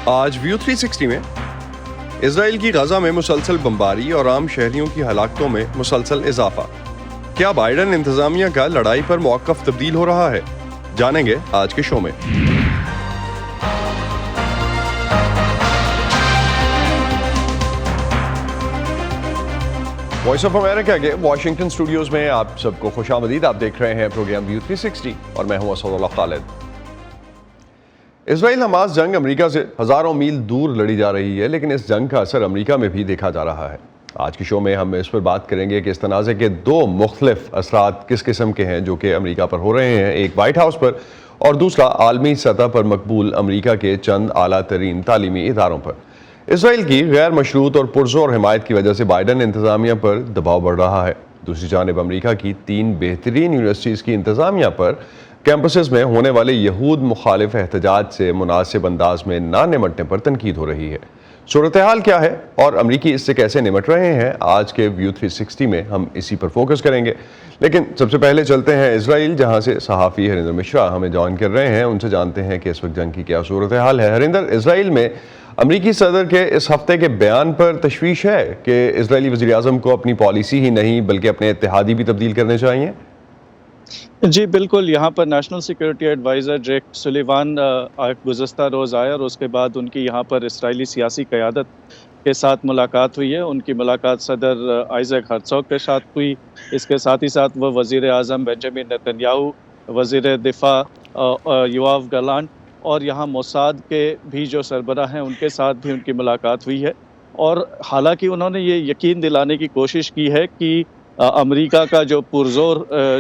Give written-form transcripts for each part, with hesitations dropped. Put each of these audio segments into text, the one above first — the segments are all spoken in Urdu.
آج ویو 360 میں اسرائیل کی غزہ میں مسلسل بمباری اور عام شہریوں کی ہلاکتوں میں مسلسل اضافہ. کیا بائیڈن انتظامیہ کا لڑائی پر موقف تبدیل ہو رہا ہے؟ جانیں گے آج کے شو میں. وائس آف امریکہ کے واشنگٹن اسٹوڈیوز میں آپ سب کو خوش آمدید. آپ دیکھ رہے ہیں پروگرام ویو 360 اور میں ہوں اسد اللہ خالد. اسرائیل حماس جنگ امریکہ سے ہزاروں میل دور لڑی جا رہی ہے، لیکن اس جنگ کا اثر امریکہ میں بھی دیکھا جا رہا ہے. آج کے شو میں ہم اس پر بات کریں گے کہ اس تنازع کے دو مختلف اثرات کس قسم کے ہیں جو کہ امریکہ پر ہو رہے ہیں، ایک وائٹ ہاؤس پر اور دوسرا عالمی سطح پر مقبول امریکہ کے چند اعلیٰ ترین تعلیمی اداروں پر. اسرائیل کی غیر مشروط اور پرزور حمایت کی وجہ سے بائیڈن انتظامیہ پر دباؤ بڑھ رہا ہے. دوسری جانب امریکہ کی 3 بہترین یونیورسٹیز کی انتظامیہ پر کیمپسز میں ہونے والے یہود مخالف احتجاج سے مناسب انداز میں نہ نمٹنے پر تنقید ہو رہی ہے. صورتحال کیا ہے اور امریکی اس سے کیسے نمٹ رہے ہیں؟ آج کے ویو 360 میں ہم اسی پر فوکس کریں گے. لیکن سب سے پہلے چلتے ہیں اسرائیل، جہاں سے صحافی ہریندر مشرا ہمیں جوائن کر رہے ہیں. ان سے جانتے ہیں کہ اس وقت جنگ کی کیا صورتحال ہے. ہریندر، اسرائیل میں امریکی صدر کے اس ہفتے کے بیان پر تشویش ہے کہ اسرائیلی وزیر اعظم کو اپنی پالیسی ہی نہیں بلکہ اپنے اتحادی بھی تبدیل کرنے چاہیے. جی بالکل، یہاں پر national security adviser Jake Sullivan گزشتہ روز آئے اور اس کے بعد ان کی یہاں پر اسرائیلی سیاسی قیادت کے ساتھ ملاقات ہوئی ہے. ان کی ملاقات صدر آئزیک ہرزوگ کے ساتھ ہوئی. اس کے ساتھ ہی ساتھ وہ وزیر اعظم بنجامن نتنیاہو، وزیر دفاع یوآف گالانٹ اور یہاں موساد کے بھی جو سربراہ ہیں ان کے ساتھ بھی ان کی ملاقات ہوئی ہے. اور حالانکہ انہوں نے یہ یقین دلانے کی کوشش کی ہے کہ امریکہ کا جو پرزور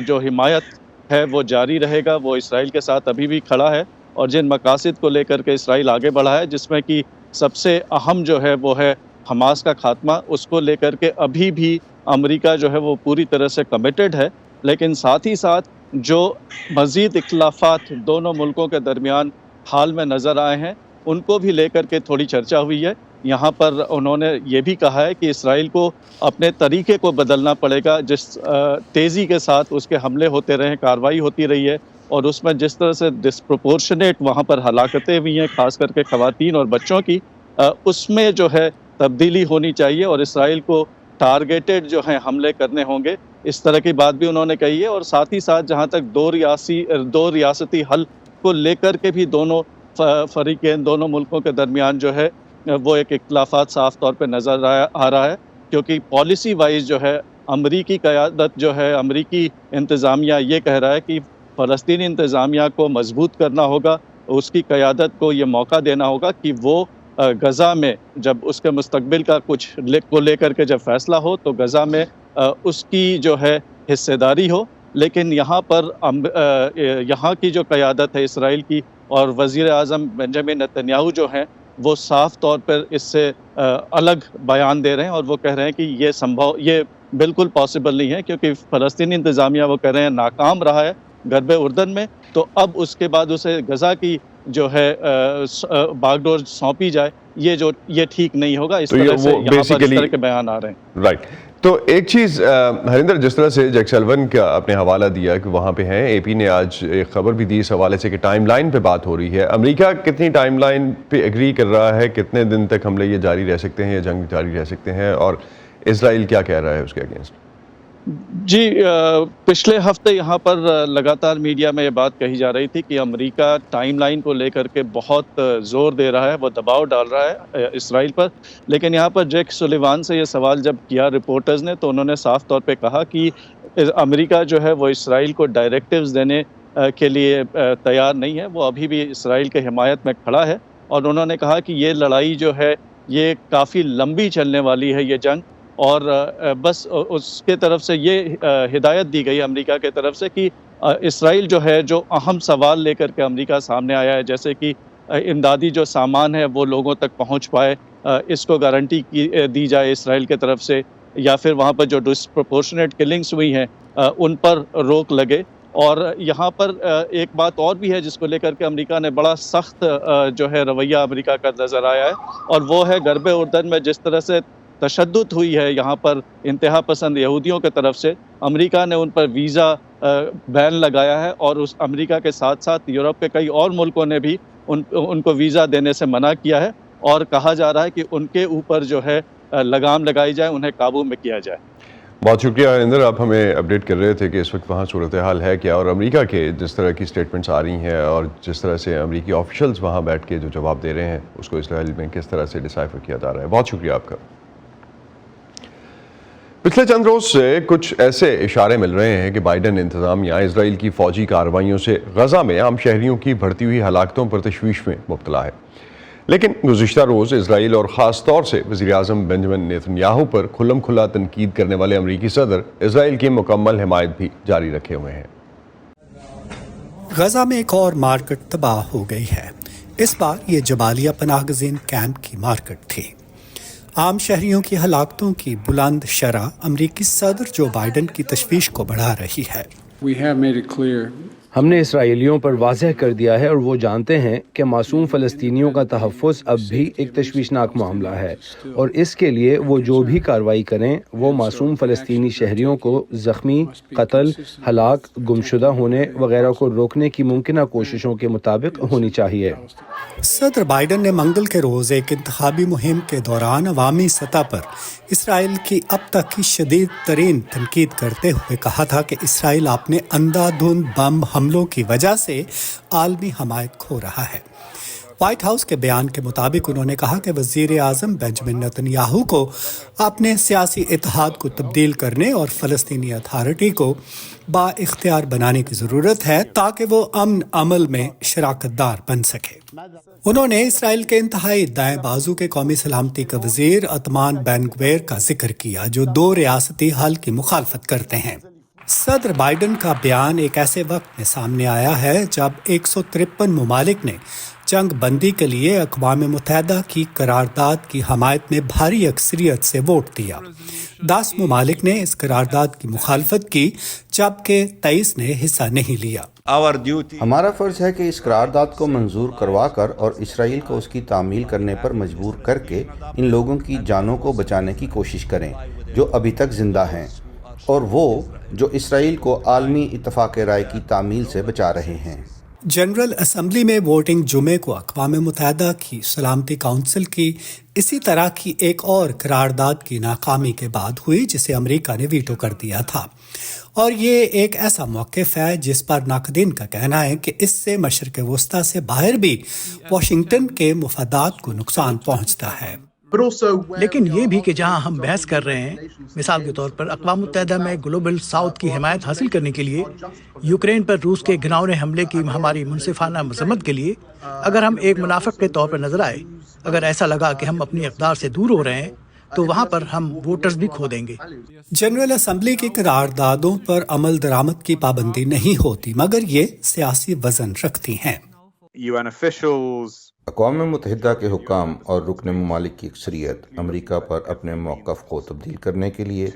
جو حمایت ہے وہ جاری رہے گا، وہ اسرائیل کے ساتھ ابھی بھی کھڑا ہے. اور جن مقاصد کو لے کر کے اسرائیل آگے بڑھا ہے، جس میں کہ سب سے اہم جو ہے وہ ہے حماس کا خاتمہ، اس کو لے کر کے ابھی بھی امریکہ جو ہے وہ پوری طرح سے کمیٹڈ ہے. لیکن ساتھ ہی ساتھ جو مزید اختلافات دونوں ملکوں کے درمیان حال میں نظر آئے ہیں، ان کو بھی لے کر کے تھوڑی چرچا ہوئی ہے. یہاں پر انہوں نے یہ بھی کہا ہے کہ اسرائیل کو اپنے طریقے کو بدلنا پڑے گا. جس تیزی کے ساتھ اس کے حملے ہوتے رہے، کارروائی ہوتی رہی ہے، اور اس میں جس طرح سے ڈسپروپورشنیٹ وہاں پر ہلاکتیں ہوئی ہیں، خاص کر کے خواتین اور بچوں کی، اس میں جو ہے تبدیلی ہونی چاہیے اور اسرائیل کو ٹارگیٹڈ جو ہیں حملے کرنے ہوں گے. اس طرح کی بات بھی انہوں نے کہی ہے. اور ساتھ ہی ساتھ جہاں تک دو ریاستی حل کو لے کر کے بھی دونوں فریقین، دونوں ملکوں کے درمیان جو ہے وہ ایک اختلافات صاف طور پہ نظر آ رہا ہے. کیونکہ پالیسی وائز جو ہے امریکی قیادت جو ہے، امریکی انتظامیہ یہ کہہ رہا ہے کہ فلسطینی انتظامیہ کو مضبوط کرنا ہوگا، اس کی قیادت کو یہ موقع دینا ہوگا کہ وہ غزہ میں جب اس کے مستقبل کا کچھ کو لے کر کے جب فیصلہ ہو تو غزہ میں اس کی جو ہے حصے داری ہو. لیکن یہاں پر یہاں کی جو قیادت ہے اسرائیل کی اور وزیر اعظم بنجامن نتنیاہو جو ہیں، وہ صاف طور پر اس سے الگ بیان دے رہے ہیں اور وہ کہہ رہے ہیں کہ یہ بالکل پاسبل نہیں ہے. کیونکہ فلسطینی انتظامیہ وہ کہہ رہے ہیں ناکام رہا ہے غرب اردن میں، تو اب اس کے بعد اسے غزہ کی جو ہے باغ ڈور سونپی جائے، یہ ٹھیک نہیں ہوگا. اس طرح سے یہاں پر اس طرح کے بیان آ رہے ہیں. رائٹ. تو ایک چیز ہریندر، جس طرح سے جیک سلیوان کا اپنے حوالہ دیا کہ وہاں پہ ہیں، اے پی نے آج ایک خبر بھی دی اس حوالے سے کہ ٹائم لائن پہ بات ہو رہی ہے. امریکہ کتنی ٹائم لائن پہ ایگری کر رہا ہے؟ کتنے دن تک حملے یہ جاری رہ سکتے ہیں یا جنگ جاری رہ سکتے ہیں؟ اور اسرائیل کیا کہہ رہا ہے اس کے اگینسٹ؟ جی پچھلے ہفتے یہاں پر لگاتار میڈیا میں یہ بات کہی جا رہی تھی کہ امریکہ ٹائم لائن کو لے کر کے بہت زور دے رہا ہے، وہ دباؤ ڈال رہا ہے اسرائیل پر. لیکن یہاں پر جیک سلیوان سے یہ سوال جب کیا رپورٹرز نے، تو انہوں نے صاف طور پہ کہا کہ امریکہ جو ہے وہ اسرائیل کو ڈائریکٹیوز دینے کے لیے تیار نہیں ہے، وہ ابھی بھی اسرائیل کے حمایت میں کھڑا ہے. اور انہوں نے کہا کہ یہ لڑائی جو ہے یہ کافی لمبی چلنے والی ہے یہ جنگ، اور بس اس کے طرف سے یہ ہدایت دی گئی امریکہ کے طرف سے کہ اسرائیل جو ہے جو اہم سوال لے کر کے امریکہ سامنے آیا ہے، جیسے کہ امدادی جو سامان ہے وہ لوگوں تک پہنچ پائے، اس کو گارنٹی دی جائے اسرائیل کے طرف سے، یا پھر وہاں پر جو ڈسپروپورشنیٹ کلنگز ہوئی ہیں ان پر روک لگے. اور یہاں پر ایک بات اور بھی ہے جس کو لے کر کے امریکہ نے بڑا سخت جو ہے رویہ امریکہ کا نظر آیا ہے، اور وہ ہے غرب اردن میں جس طرح سے تشدد ہوئی ہے یہاں پر انتہا پسند یہودیوں کی طرف سے. امریکہ نے ان پر ویزا بین لگایا ہے، اور اس امریکہ کے ساتھ ساتھ یورپ کے کئی اور ملکوں نے بھی ان کو ویزا دینے سے منع کیا ہے اور کہا جا رہا ہے کہ ان کے اوپر جو ہے لگام لگائی جائے، انہیں قابو میں کیا جائے۔ بہت شکریہ ہریندر، آپ ہمیں اپڈیٹ کر رہے تھے کہ اس وقت وہاں صورتحال ہے کیا، اور امریکہ کے جس طرح کی سٹیٹمنٹس آ رہی ہیں اور جس طرح سے امریکی آفیشلز وہاں بیٹھ کے جو جواب دے رہے ہیں اس کو اسرائیل میں کس طرح سے ڈسائفر کیا جا رہا ہے۔ بہت شکریہ آپ کا۔ پچھلے چند روز سے کچھ ایسے اشارے مل رہے ہیں کہ بائیڈن انتظامیہ اسرائیل کی فوجی کارروائیوں سے غزہ میں عام شہریوں کی بڑھتی ہوئی ہلاکتوں پر تشویش میں مبتلا ہے، لیکن گزشتہ روز اسرائیل اور خاص طور سے وزیر اعظم بنجمن نیتن یاہو پر کھلم کھلا تنقید کرنے والے امریکی صدر اسرائیل کی مکمل حمایت بھی جاری رکھے ہوئے ہیں۔ غزہ میں ایک اور مارکٹ تباہ ہو گئی ہے۔ اس بار یہ جبالیہ پناہ گزین کیمپ کی مارکٹ تھی۔ عام شہریوں کی ہلاکتوں کی بلند شرح امریکی صدر جو بائیڈن کی تشویش کو بڑھا رہی ہے۔ ہم نے اسرائیلیوں پر واضح کر دیا ہے اور وہ جانتے ہیں کہ معصوم فلسطینیوں کا تحفظ اب بھی ایک تشویشناک معاملہ ہے، اور اس کے لیے وہ جو بھی کارروائی کریں وہ معصوم فلسطینی شہریوں کو زخمی، قتل، ہلاک، گمشدہ ہونے وغیرہ کو روکنے کی ممکنہ کوششوں کے مطابق ہونی چاہیے۔ صدر بائیڈن نے منگل کے روز ایک انتخابی مہم کے دوران عوامی سطح پر اسرائیل کی اب تک کی شدید ترین تنقید کرتے ہوئے کہا تھا کہ اسرائیل اپنے اندھا دھند بم حملوں کی وجہ سے عالمی حمایت کھو رہا ہے۔ وائٹ ہاؤس کے بیان کے مطابق انہوں نے کہا کہ وزیر اعظم بنجمن نیتن یاہو کو اپنے سیاسی اتحاد کو تبدیل کرنے اور فلسطینی اتھارٹی کو با اختیار بنانے کی ضرورت ہے تاکہ وہ امن عمل میں شراکت دار بن سکے۔ انہوں نے اسرائیل کے انتہائی دائیں بازو کے قومی سلامتی کا وزیر اتمان بین گویر کا ذکر کیا جو دو ریاستی حل کی مخالفت کرتے ہیں۔ صدر بائیڈن کا بیان ایک ایسے وقت میں سامنے آیا ہے جب 153 ممالک نے جنگ بندی کے لیے اقوام متحدہ کی قرارداد کی حمایت میں بھاری اکثریت سے ووٹ دیا۔ 10 ممالک نے اس قرارداد کی مخالفت کی جبکہ 23 نے حصہ نہیں لیا۔ ہمارا فرض ہے کہ اس قرارداد کو منظور کروا کر اور اسرائیل کو اس کی تعمیل کرنے پر مجبور کر کے ان لوگوں کی جانوں کو بچانے کی کوشش کریں جو ابھی تک زندہ ہیں، اور وہ جو اسرائیل کو عالمی اتفاق رائے کی تعمیل سے بچا رہے ہیں۔ جنرل اسمبلی میں ووٹنگ جمعے کو اقوام متحدہ کی سلامتی کونسل کی اسی طرح کی ایک اور قرارداد کی ناکامی کے بعد ہوئی جسے امریکہ نے ویٹو کر دیا تھا، اور یہ ایک ایسا موقف ہے جس پر ناقدین کا کہنا ہے کہ اس سے مشرق وسطی سے باہر بھی واشنگٹن کے مفادات کو نقصان پہنچتا ہے۔ لیکن یہ بھی کہ جہاں ہم بحث کر رہے ہیں، مثال کے طور پر اقوام متحدہ میں گلوبل ساؤتھ کی حمایت حاصل کرنے کے لیے، یوکرین پر روس کے گھناؤنے حملے کی ہماری منصفانہ مذمت کے لیے، اگر ہم ایک منافق کے طور پر نظر آئے، اگر ایسا لگا کہ ہم اپنی اقدار سے دور ہو رہے ہیں، تو وہاں پر ہم ووٹرز بھی کھو دیں گے۔ جنرل اسمبلی کی قراردادوں پر عمل درآمد کی پابندی نہیں ہوتی مگر یہ سیاسی وزن رکھتی ہیں۔ اقوام متحدہ کے حکام اور رکن ممالک کی اکثریت امریکہ پر اپنے موقف کو تبدیل کرنے کے لیے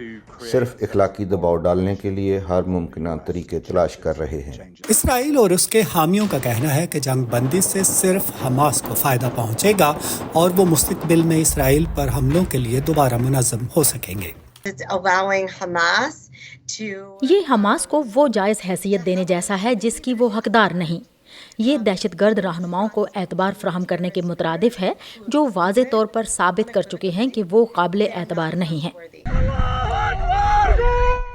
صرف اخلاقی دباؤ ڈالنے کے لیے ہر ممکنہ طریقے تلاش کر رہے ہیں۔ اسرائیل اور اس کے حامیوں کا کہنا ہے کہ جنگ بندی سے صرف حماس کو فائدہ پہنچے گا اور وہ مستقبل میں اسرائیل پر حملوں کے لیے دوبارہ منظم ہو سکیں گے۔ یہ حماس کو وہ جائز حیثیت دینے جیسا ہے جس کی وہ حقدار نہیں۔ یہ دہشت گرد رہنماؤں کو اعتبار فراہم کرنے کے مترادف ہے جو واضح طور پر ثابت کر چکے ہیں کہ وہ قابل اعتبار نہیں ہیں۔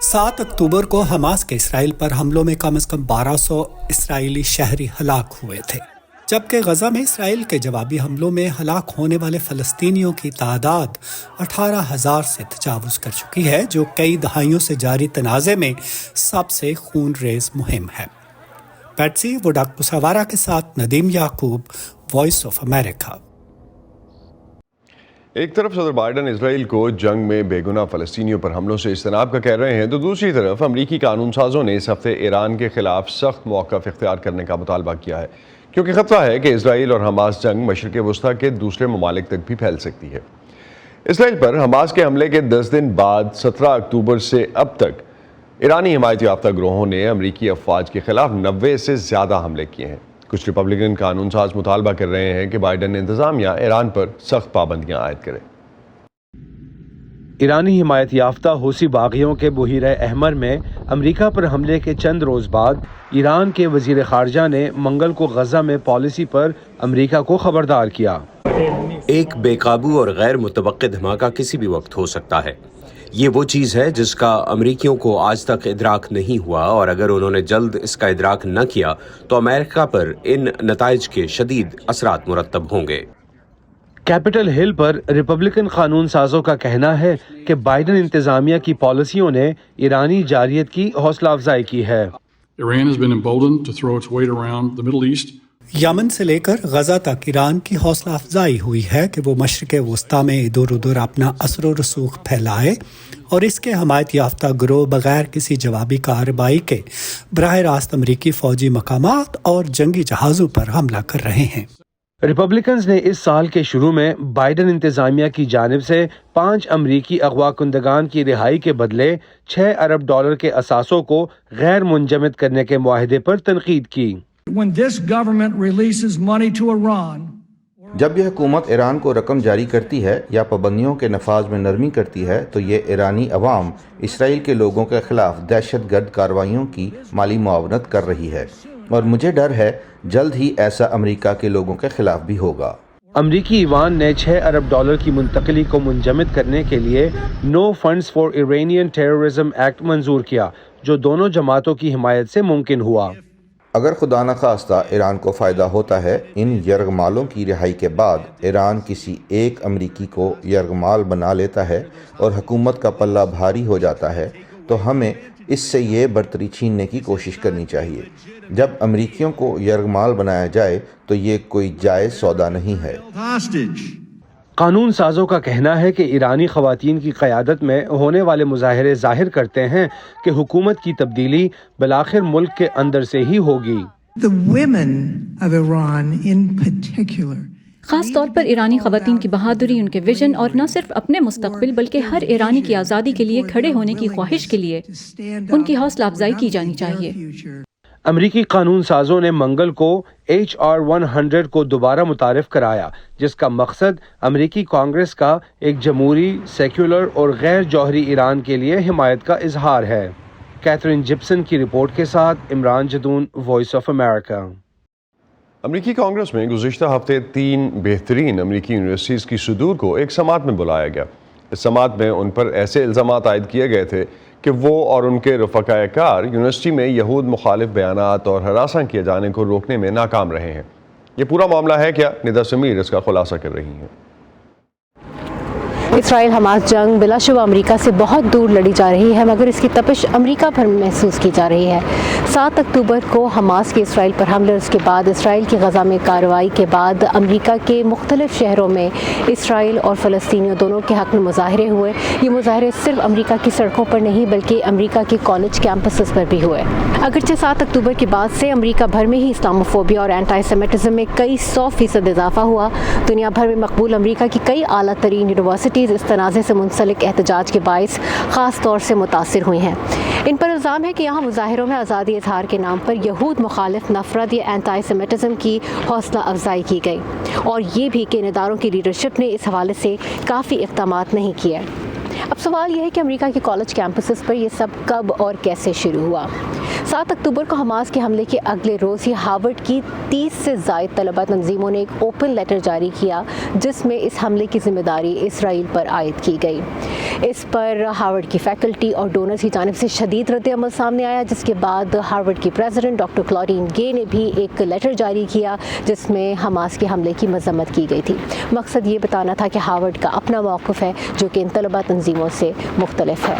7 اکتوبر کو حماس کے اسرائیل پر حملوں میں کم از کم 1200 اسرائیلی شہری ہلاک ہوئے تھے، جبکہ غزہ میں اسرائیل کے جوابی حملوں میں ہلاک ہونے والے فلسطینیوں کی تعداد 18,000 سے تجاوز کر چکی ہے، جو کئی دہائیوں سے جاری تنازع میں سب سے خون ریز مہم ہے۔ پیٹسی وڈاک پساوارا کے ساتھ ندیم یعقوب، وائس آف امریکہ۔ ایک طرف صدر بائیڈن اسرائیل کو جنگ میں بے گناہ فلسطینیوں پر حملوں سے اجتناب کا کہہ رہے ہیں، تو دوسری طرف امریکی قانون سازوں نے اس ہفتے ایران کے خلاف سخت موقف اختیار کرنے کا مطالبہ کیا ہے، کیونکہ خطرہ ہے کہ اسرائیل اور حماس جنگ مشرق وسطی کے دوسرے ممالک تک بھی پھیل سکتی ہے۔ اسرائیل پر حماس کے حملے کے 10 دن بعد 17 اکتوبر سے اب تک ایرانی حمایت یافتہ گروہوں نے امریکی افواج کے خلاف 90 سے زیادہ حملے کیے ہیں۔ کچھ ریپبلکن قانون ساز مطالبہ کر رہے ہیں کہ بائیڈن انتظامیہ ایران پر سخت پابندیاں عائد کرے۔ ایرانی حمایت یافتہ حوثی باغیوں کے بحیرہ احمر میں امریکہ پر حملے کے چند روز بعد ایران کے وزیر خارجہ نے منگل کو غزہ میں پالیسی پر امریکہ کو خبردار کیا۔ ایک بے قابو اور غیر متوقع دھماکہ کسی بھی وقت ہو سکتا ہے۔ یہ وہ چیز ہے جس کا امریکیوں کو آج تک ادراک نہیں ہوا، اور اگر انہوں نے جلد اس کا ادراک نہ کیا تو امریکہ پر ان نتائج کے شدید اثرات مرتب ہوں گے۔ کیپٹل ہل پر ریپبلکن قانون سازوں کا کہنا ہے کہ بائیڈن انتظامیہ کی پالیسیوں نے ایرانی جارحیت کی حوصلہ افزائی کی ہے۔ Iran has been emboldened to throw its weight around the Middle East. یمن سے لے کر غزہ تک ایران کی حوصلہ افزائی ہوئی ہے کہ وہ مشرق وسطیٰ میں ادھر ادھر اپنا اثر و رسوخ پھیلائے، اور اس کے حمایت یافتہ گروہ بغیر کسی جوابی کارروائی کے براہ راست امریکی فوجی مقامات اور جنگی جہازوں پر حملہ کر رہے ہیں۔ ریپبلکنز نے اس سال کے شروع میں بائیڈن انتظامیہ کی جانب سے 5 امریکی اغوا کنندگان کی رہائی کے بدلے $6 ارب کے اثاثوں کو غیر منجمد کرنے کے معاہدے پر تنقید کی۔ When this government releases money to Iran, جب یہ حکومت ایران کو رقم جاری کرتی ہے یا پابندیوں کے نفاذ میں نرمی کرتی ہے تو یہ ایرانی عوام اسرائیل کے لوگوں کے خلاف دہشت گرد کارروائیوں کی مالی معاونت کر رہی ہے، اور مجھے ڈر ہے جلد ہی ایسا امریکہ کے لوگوں کے خلاف بھی ہوگا۔ امریکی ایوان نے $6 ارب کی منتقلی کو منجمد کرنے کے لیے no funds for Iranian terrorism act منظور کیا، جو دونوں جماعتوں کی حمایت سے ممکن ہوا۔ اگر خدا نخواستہ ایران کو فائدہ ہوتا ہے ان یرغمالوں کی رہائی کے بعد، ایران کسی ایک امریکی کو یرغمال بنا لیتا ہے اور حکومت کا پلہ بھاری ہو جاتا ہے، تو ہمیں اس سے یہ برتری چھیننے کی کوشش کرنی چاہیے۔ جب امریکیوں کو یرغمال بنایا جائے تو یہ کوئی جائز سودا نہیں ہے۔ قانون سازوں کا کہنا ہے کہ ایرانی خواتین کی قیادت میں ہونے والے مظاہرے ظاہر کرتے ہیں کہ حکومت کی تبدیلی بالآخر ملک کے اندر سے ہی ہوگی۔ the women of Iran in particular خاص طور پر ایرانی خواتین کی بہادری، ان کے ویژن اور نہ صرف اپنے مستقبل بلکہ ہر ایرانی کی آزادی کے لیے کھڑے ہونے کی خواہش کے لیے ان کی حوصلہ افزائی کی جانی چاہیے۔ امریکی قانون سازوں نے منگل کو HR 100 کو دوبارہ متعارف کرایا، جس کا مقصد امریکی کانگریس کا ایک جمہوری، سیکولر اور غیر جوہری ایران کے لیے حمایت کا اظہار ہے۔ کیتھرین جپسن کی رپورٹ کے ساتھ Imran Jadoon, voice of America. امریکی کانگریس میں گزشتہ ہفتے 3 بہترین امریکی یونیورسٹیز کی صدور کو ایک سماعت میں بلایا گیا۔ اس سماعت میں ان پر ایسے الزامات عائد کیے گئے تھے کہ وہ اور ان کے رفقائے کار یونیورسٹی میں یہود مخالف بیانات اور ہراساں کیے جانے کو روکنے میں ناکام رہے ہیں۔ یہ پورا معاملہ ہے کیا؟ ندا سمیر اس کا خلاصہ کر رہی ہیں۔ اسرائیل حماس جنگ بلا شبہ امریکہ سے بہت دور لڑی جا رہی ہے، مگر اس کی تپش امریکہ بھر میں محسوس کی جا رہی ہے۔ 7 اکتوبر کو حماس کے اسرائیل پر حملے، اس کے بعد اسرائیل کی غزہ میں کارروائی کے بعد امریکہ کے مختلف شہروں میں اسرائیل اور فلسطینیوں دونوں کے حق میں مظاہرے ہوئے۔ یہ مظاہرے صرف امریکہ کی سڑکوں پر نہیں بلکہ امریکہ کے کالج کیمپسز پر بھی ہوئے۔ اگرچہ 7 اکتوبر کے بعد سے امریکہ بھر میں ہی اسلاموفوبیا اور اینٹائی سیمیٹزم میں کئی 100% اضافہ ہوا، دنیا بھر میں مقبول امریکہ کی کئی اعلیٰ ترین یونیورسٹیز اس تنازع سے منسلک احتجاج کے باعث خاص طور سے متاثر ہوئی ہیں۔ ان پر الزام ہے کہ یہاں مظاہروں میں آزادی اظہار کے نام پر یہود مخالف نفرت یا اینٹائی سیمیٹزم کی حوصلہ افزائی کی گئی، اور یہ بھی کہ ان اداروں کی لیڈرشپ نے اس حوالے سے کافی اقدامات نہیں کیے۔ اب سوال یہ ہے کہ امریکہ کے کالج کیمپسز پر یہ سب کب اور کیسے شروع ہوا؟ 7 اکتوبر کو حماس کے حملے کے اگلے روز ہی ہارورڈ کی 30 سے زائد طلبہ تنظیموں نے ایک اوپن لیٹر جاری کیا جس میں اس حملے کی ذمہ داری اسرائیل پر عائد کی گئی۔ اس پر ہارورڈ کی فیکلٹی اور ڈونرز کی جانب سے شدید رد عمل سامنے آیا، جس کے بعد ہارورڈ کی پریزیڈنٹ ڈاکٹر کلوڈین گے نے بھی ایک لیٹر جاری کیا جس میں حماس کے حملے کی مذمت کی گئی تھی۔ مقصد یہ بتانا تھا کہ ہارورڈ کا اپنا موقف ہے جو کہ ان طلبہ تنظیموں سے مختلف ہے۔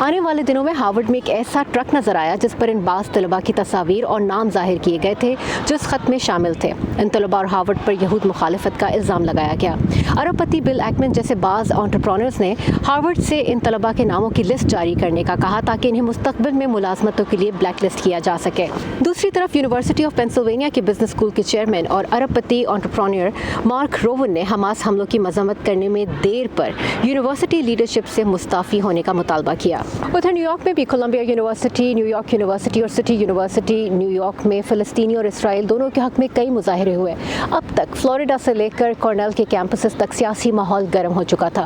آنے والے دنوں میں ہارورڈ میں ایک ایسا ٹرک نظر آیا جس پر ان بعض طلباء کی تصاویر اور نام ظاہر کیے گئے تھے جو اس خط میں شامل تھے۔ ان طلباء اور ہارورڈ پر یہود مخالفت کا الزام لگایا گیا۔ ارب پتی بل ایکمن جیسے بعض انٹرپرونرز نے ہارورڈ سے ان طلباء کے ناموں کی لسٹ جاری کرنے کا کہا تاکہ انہیں مستقبل میں ملازمتوں کے لیے بلیک لسٹ کیا جا سکے۔ دوسری طرف یونیورسٹی آف پینسلوینیا کے بزنس اسکول کے چیئرمین اور ارب پتی انٹرپرونر مارک روون نے حماس حملوں کی مذمت کرنے میں دیر پر یونیورسٹی لیڈرشپ سے مستعفی ہونے کا مطالبہ کیا۔ ادھر نیو یارک میں بھی Columbia University, New York University اور سٹی یونیورسٹی نیو یارک میں فلسطینی اور اسرائیل دونوں کے حق میں کئی مظاہرے ہوئے۔ اب تک فلوریڈا سے لے کر کارنیل کے کیمپسز تک سیاسی ماحول گرم ہو چکا تھا۔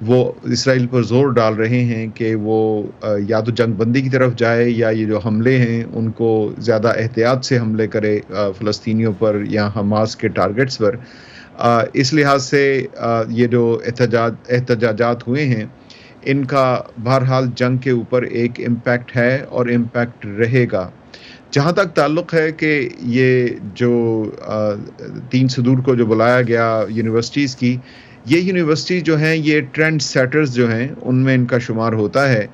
وہ اسرائیل پر زور ڈال رہے ہیں کہ وہ یا تو جنگ بندی کی طرف جائے یا یہ جو حملے ہیں ان کو زیادہ احتیاط سے حملے کرے فلسطینیوں پر یا حماس کے ٹارگٹس پر. اس لحاظ سے یہ جو احتجاجات ہوئے ہیں ان کا بہرحال جنگ کے اوپر ایک امپیکٹ ہے اور امپیکٹ رہے گا. جہاں تک تعلق ہے کہ یہ جو 3 صدور کو جو بلایا گیا یونیورسٹیز کی، یہ یونیورسٹی جو ہیں یہ ٹرینڈ سیٹرز جو ہیں ان میں ان کا شمار ہوتا ہے،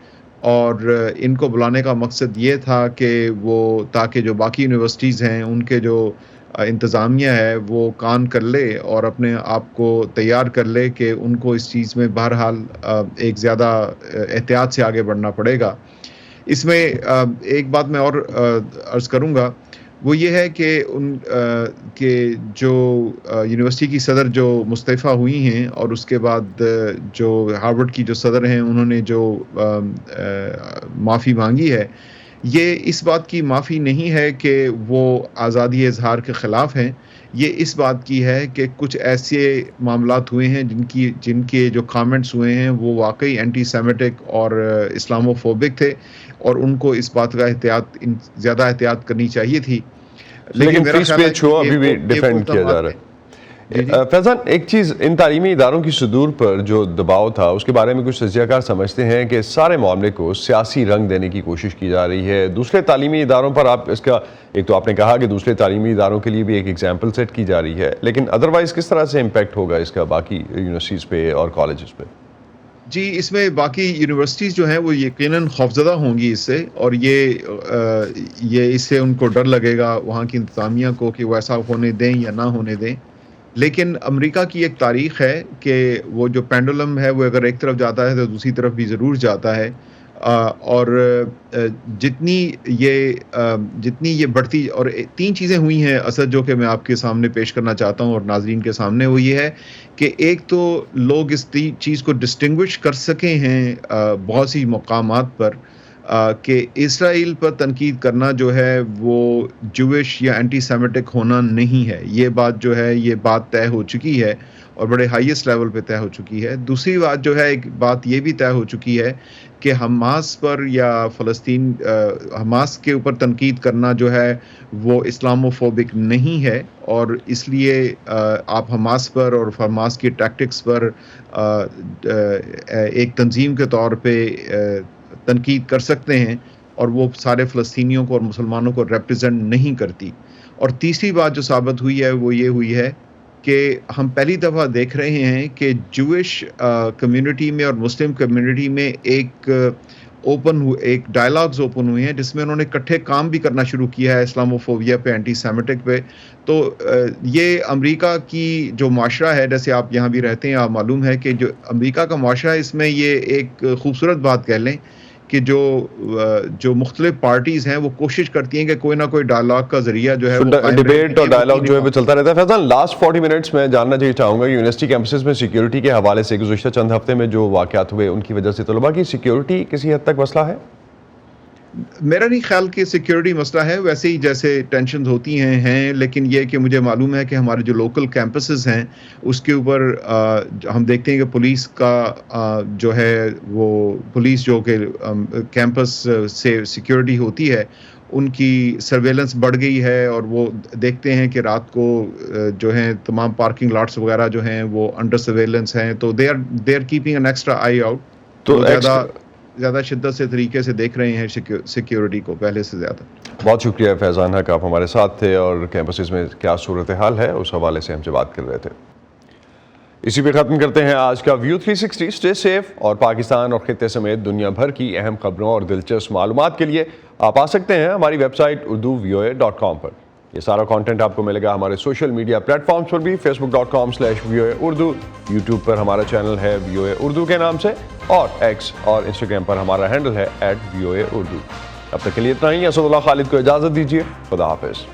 اور ان کو بلانے کا مقصد یہ تھا کہ وہ تاکہ جو باقی یونیورسٹیز ہیں ان کے جو انتظامیہ ہے وہ کان کر لے اور اپنے آپ کو تیار کر لے کہ ان کو اس چیز میں بہرحال ایک زیادہ احتیاط سے آگے بڑھنا پڑے گا. اس میں ایک بات میں اور عرض کروں گا، وہ یہ ہے کہ جو یونیورسٹی کی صدر جو مستعفی ہوئی ہیں اور اس کے بعد جو ہارورڈ کی جو صدر ہیں انہوں نے جو معافی مانگی ہے، یہ اس بات کی معافی نہیں ہے کہ وہ آزادی اظہار کے خلاف ہیں. یہ اس بات کی ہے کہ کچھ ایسے معاملات ہوئے ہیں جن کے جو کامنٹس ہوئے ہیں وہ واقعی اینٹی سیمیٹک اور اسلامو فوبک تھے، اور ان کو اس بات کا زیادہ احتیاط کرنی چاہیے تھی. لیکن فری اسپیچ ہو ابھی بھی ڈیفینڈ کیا جا رہا ہے. فیضان، ایک چیز، ان تعلیمی اداروں کی صدور پر جو دباؤ تھا اس کے بارے میں کچھ تجزیہ کار سمجھتے ہیں کہ سارے معاملے کو سیاسی رنگ دینے کی کوشش کی جا رہی ہے. دوسرے تعلیمی اداروں پر آپ اس کا ایک تو آپ نے کہا کہ دوسرے تعلیمی اداروں کے لیے بھی ایک ایگزامپل سیٹ کی جا رہی ہے، لیکن ادروائز کس طرح سے امپیکٹ ہوگا اس کا باقی یونیورسٹیز پہ اور کالجز پہ؟ جی، اس میں باقی یونیورسٹیز جو ہیں وہ یقیناً خوفزدہ ہوں گی اس سے، اور یہ اس سے ان کو ڈر لگے گا وہاں کی انتظامیہ کو کہ وہ ایسا ہونے دیں یا نہ ہونے دیں. لیکن امریکہ کی ایک تاریخ ہے کہ وہ جو پینڈولم ہے وہ اگر ایک طرف جاتا ہے تو دوسری طرف بھی ضرور جاتا ہے، اور جتنی یہ بڑھتی، اور 3 چیزیں ہوئی ہیں اصل جو کہ میں آپ کے سامنے پیش کرنا چاہتا ہوں اور ناظرین کے سامنے، وہ یہ ہے کہ ایک تو لوگ اس چیز کو ڈسٹنگوش کر سکے ہیں بہت سی مقامات پر کہ اسرائیل پر تنقید کرنا جو ہے وہ جوش یا اینٹی سیمیٹک ہونا نہیں ہے. یہ بات جو ہے یہ بات طے ہو چکی ہے اور بڑے ہائیسٹ لیول پہ طے ہو چکی ہے. دوسری بات جو ہے، ایک بات یہ بھی طے ہو چکی ہے کہ حماس پر یا حماس کے اوپر تنقید کرنا جو ہے وہ اسلامو فوبک نہیں ہے، اور اس لیے آپ حماس پر اور حماس کی ٹیکٹکس پر ایک تنظیم کے طور پہ تنقید کر سکتے ہیں، اور وہ سارے فلسطینیوں کو اور مسلمانوں کو ریپریزنٹ نہیں کرتی. اور تیسری بات جو ثابت ہوئی ہے وہ یہ ہوئی ہے کہ ہم پہلی دفعہ دیکھ رہے ہیں کہ جوش کمیونٹی میں اور مسلم کمیونٹی میں ایک ڈائلاگز اوپن ہوئے ہیں جس میں انہوں نے اکٹھے کام بھی کرنا شروع کیا ہے اسلامو فوبیا پہ، اینٹی سیمیٹک پہ. تو یہ امریکہ کی جو معاشرہ ہے، جیسے آپ یہاں بھی رہتے ہیں، آپ معلوم ہے کہ جو امریکہ کا معاشرہ ہے اس میں یہ ایک خوبصورت بات کہہ لیں کہ جو مختلف پارٹیز ہیں وہ کوشش کرتی ہیں کہ کوئی نہ کوئی ڈائلاگ کا ذریعہ جو ہے ڈیبیٹ اور ڈائلاگ جو ہے وہ چلتا رہتا ہے. فیضان، لاسٹ 40 منٹس میں جاننا چاہوں گا یونیورسٹی کیمپسز میں سیکیورٹی کے حوالے سے گزشتہ چند ہفتے میں جو واقعات ہوئے ان کی وجہ سے طلباء کی سیکیورٹی کسی حد تک مسئلہ ہے؟ میرا نہیں خیال کہ سیکیورٹی مسئلہ ہے، ویسے ہی جیسے ٹینشنز ہوتی ہیں، لیکن یہ کہ مجھے معلوم ہے کہ ہمارے جو لوکل کیمپسز ہیں اس کے اوپر ہم دیکھتے ہیں کہ پولیس کا جو ہے وہ پولیس جو کہ کیمپس سے سیکیورٹی ہوتی ہے ان کی سرویلنس بڑھ گئی ہے، اور وہ دیکھتے ہیں کہ رات کو جو ہیں تمام پارکنگ لاٹس وغیرہ جو ہیں وہ انڈر سرویلنس ہیں، تو they are keeping an extra eye out. تو زیادہ شدت سے طریقے سے دیکھ رہے ہیں سیکیورٹی کو پہلے سے زیادہ. بہت شکریہ فیضان حق، آپ ہمارے ساتھ تھے اور کیمپسز میں کیا صورتحال ہے اس حوالے سے ہم سے بات کر رہے تھے. اسی پہ ختم کرتے ہیں آج کا ویو 360. اسٹے سیف، اور پاکستان اور خطے سمیت دنیا بھر کی اہم خبروں اور دلچسپ معلومات کے لیے آپ آ سکتے ہیں ہماری ویب سائٹ urduvoa.com پر. یہ سارا کانٹینٹ آپ کو ملے گا ہمارے سوشل میڈیا پلیٹ فارمز پر بھی، facebook.com/voa-urdu، یوٹیوب پر ہمارا چینل ہے VOA اردو کے نام سے، اور ایکس اور انسٹاگرام پر ہمارا ہینڈل ہے @VOA Urdu. اب تک کے لیے اتنا ہی. اسد اللہ خالد کو اجازت دیجیے. خدا حافظ.